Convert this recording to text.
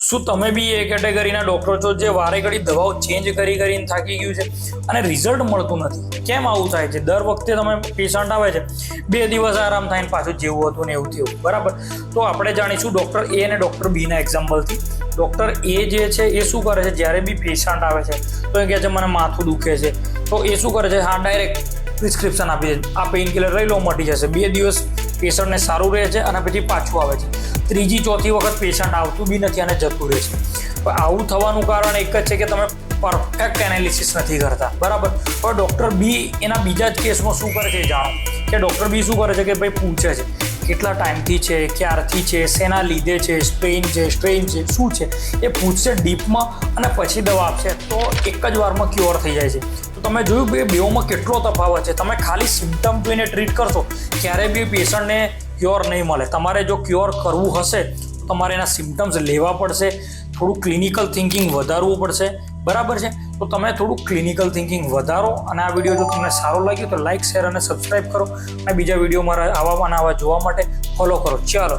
શું તમે બી એ કેટેગરીના ડૉક્ટર છો જે વારે ઘડી દવાઓ ચેન્જ કરીને થાકી ગયું છે અને રિઝલ્ટ મળતું નથી? કેમ આવું થાય છે? દર વખતે તમે પેશન્ટ આવે છે, 2 દિવસ આરામ થાય ને પાછું જેવું હતું ને એવું થયું, બરાબર? તો આપણે જાણીશું ડૉક્ટર એ અને ડૉક્ટર બીના એક્ઝામ્પલથી. ડૉક્ટર એ જે છે એ શું કરે છે, જ્યારે બી પેશન્ટ આવે છે તો એ કહે છે મને માથું દુખે છે, તો એ શું કરે છે, હા ડાયરેક્ટ પ્રિસ્ક્રિપ્શન આપી દે, આ પેઇન કિલર લઈ લો, મટી જશે. 2 દિવસ પેશન્ટને સારું રહે છે અને પછી પાછું આવે છે. 3જી 4થી વખત પેશન્ટ આવતું બી નથી અને જતું રહે છે. પણ આવું થવાનું કારણ એક જ છે કે તમે પરફેક્ટ એનાલિસિસ નથી કરતા, બરાબર? પણ ડૉક્ટર બી એના બીજા જ કેસમાં શું કરે છે જાણો, કે ડૉક્ટર બી શું કરે છે કે ભાઈ પૂછે છે કેટલા ટાઈમથી છે, ક્યારથી છે, શેના લીધે છે, સ્ટ્રેન છે, શું છે, એ પૂછશે ડીપમાં અને પછી દવા આપશે તો એક જ વારમાં ક્યોર થઈ જાય છે. તો તમે જોયું કે બેઉમાં કેટલો તફાવત છે. તમે ખાલી સિમ્ટમ જોઈને ટ્રીટ કરશો ક્યારે બી પેશન્ટને ક્યોર નહીં મળે. તમારે જો ક્યોર કરવું હશે તો તમારે એના સિમ્ટમ્સ લેવા પડશે, થોડું ક્લિનિકલ થિંકિંગ વધારવું પડશે, બરાબર છે? તો તમે થોડું ક્લિનિકલ થિંકિંગ વધારો અને આ વિડીયો જો તમને સારો લાગ્યો તો લાઇક, શેર અને સબસ્ક્રાઈબ કરો અને બીજા વિડીયો મારા આવા જોવા માટે ફોલો કરો. ચાલો.